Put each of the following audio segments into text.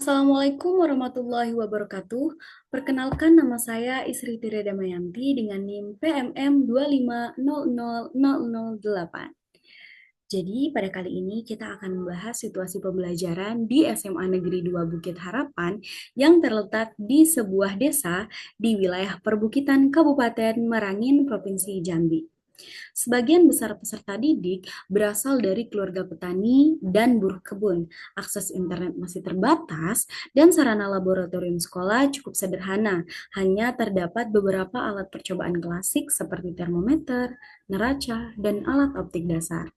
Assalamualaikum warahmatullahi wabarakatuh. Perkenalkan nama saya Isri Tire Damayanti dengan NIM PMM 2500008. Jadi pada kali ini kita akan membahas situasi pembelajaran di SMA Negeri 2 Bukit Harapan yang terletak di sebuah desa di wilayah perbukitan Kabupaten Merangin, Provinsi Jambi. Sebagian besar peserta didik berasal dari keluarga petani dan buruh kebun. Akses internet masih terbatas dan sarana laboratorium sekolah cukup sederhana. Hanya terdapat beberapa alat percobaan klasik seperti termometer, neraca, dan alat optik dasar.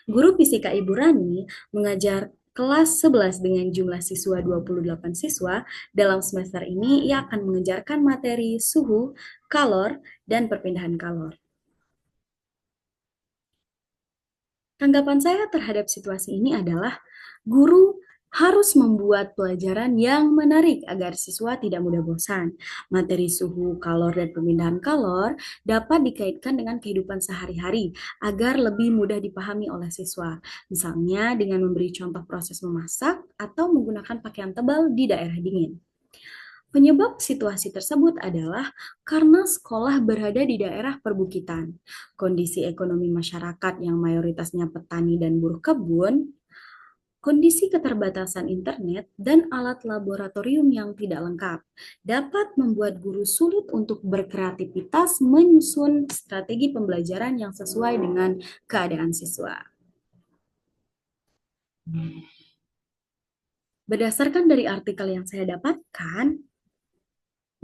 Guru fisika Ibu Rani mengajar kelas 11 dengan jumlah siswa 28 siswa. Dalam semester ini ia akan mengejarkan materi suhu, kalor, dan perpindahan kalor. Tanggapan saya terhadap situasi ini adalah guru harus membuat pelajaran yang menarik agar siswa tidak mudah bosan. Materi suhu, kalor, dan pemindahan kalor dapat dikaitkan dengan kehidupan sehari-hari agar lebih mudah dipahami oleh siswa. Misalnya dengan memberi contoh proses memasak atau menggunakan pakaian tebal di daerah dingin. Penyebab situasi tersebut adalah karena sekolah berada di daerah perbukitan, kondisi ekonomi masyarakat yang mayoritasnya petani dan buruh kebun, kondisi keterbatasan internet, dan alat laboratorium yang tidak lengkap dapat membuat guru sulit untuk berkreativitas menyusun strategi pembelajaran yang sesuai dengan keadaan siswa. Berdasarkan dari artikel yang saya dapatkan,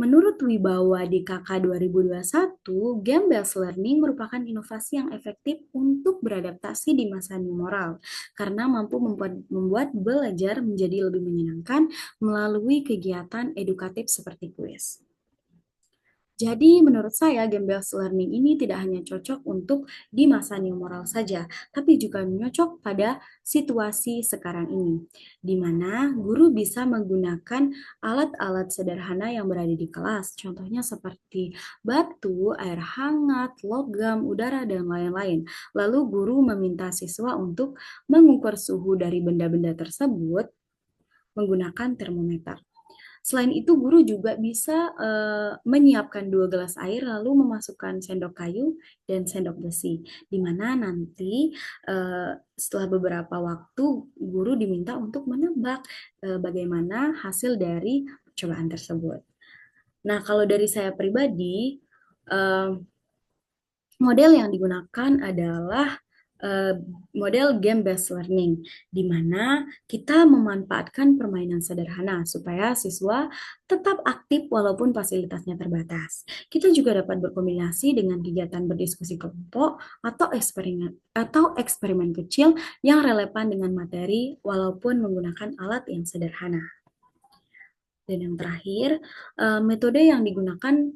menurut Wibawa DKK 2021, game-based learning merupakan inovasi yang efektif untuk beradaptasi di masa new normal karena mampu membuat belajar menjadi lebih menyenangkan melalui kegiatan edukatif seperti kuis. Jadi menurut saya game-based learning ini tidak hanya cocok untuk di masa new normal saja, tapi juga cocok pada situasi sekarang ini, di mana guru bisa menggunakan alat-alat sederhana yang berada di kelas, contohnya seperti batu, air hangat, logam, udara, dan lain-lain. Lalu guru meminta siswa untuk mengukur suhu dari benda-benda tersebut menggunakan termometer. Selain itu, guru juga bisa menyiapkan 2 gelas air lalu memasukkan sendok kayu dan sendok besi, di mana nanti setelah beberapa waktu guru diminta untuk menebak bagaimana hasil dari percobaan tersebut. Nah, kalau dari saya pribadi, model yang digunakan adalah model game-based learning, di mana kita memanfaatkan permainan sederhana supaya siswa tetap aktif walaupun fasilitasnya terbatas. Kita juga dapat berkombinasi dengan kegiatan berdiskusi kelompok atau eksperimen kecil yang relevan dengan materi walaupun menggunakan alat yang sederhana. Dan yang terakhir, metode yang digunakan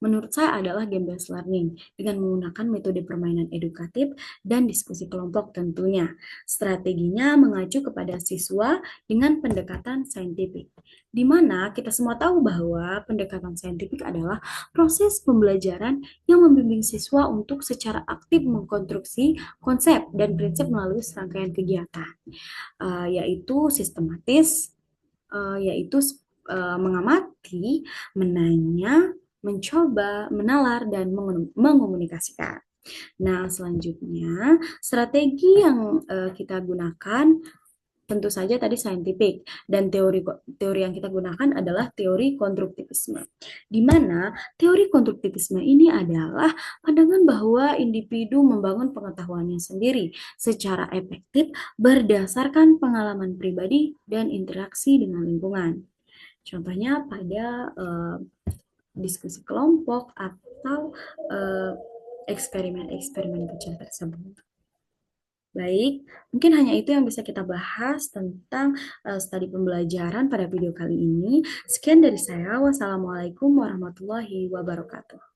menurut saya adalah game-based learning dengan menggunakan metode permainan edukatif dan diskusi kelompok tentunya. Strateginya mengacu kepada siswa dengan pendekatan saintifik, di mana kita semua tahu bahwa pendekatan saintifik adalah proses pembelajaran yang membimbing siswa untuk secara aktif mengkonstruksi konsep dan prinsip melalui serangkaian kegiatan, yaitu sistematis, yaitu mengamati, menanya, mencoba, menalar, dan mengomunikasikan. Nah, selanjutnya strategi yang kita gunakan tentu saja tadi saintifik, dan teori yang kita gunakan adalah teori konstruktivisme. Di mana teori konstruktivisme ini adalah pandangan bahwa individu membangun pengetahuannya sendiri secara efektif berdasarkan pengalaman pribadi dan interaksi dengan lingkungan. Contohnya pada diskusi kelompok atau eksperimen-eksperimen kecil tersebut. Baik, mungkin hanya itu yang bisa kita bahas tentang studi pembelajaran pada video kali ini. Sekian dari saya. Wassalamualaikum warahmatullahi wabarakatuh.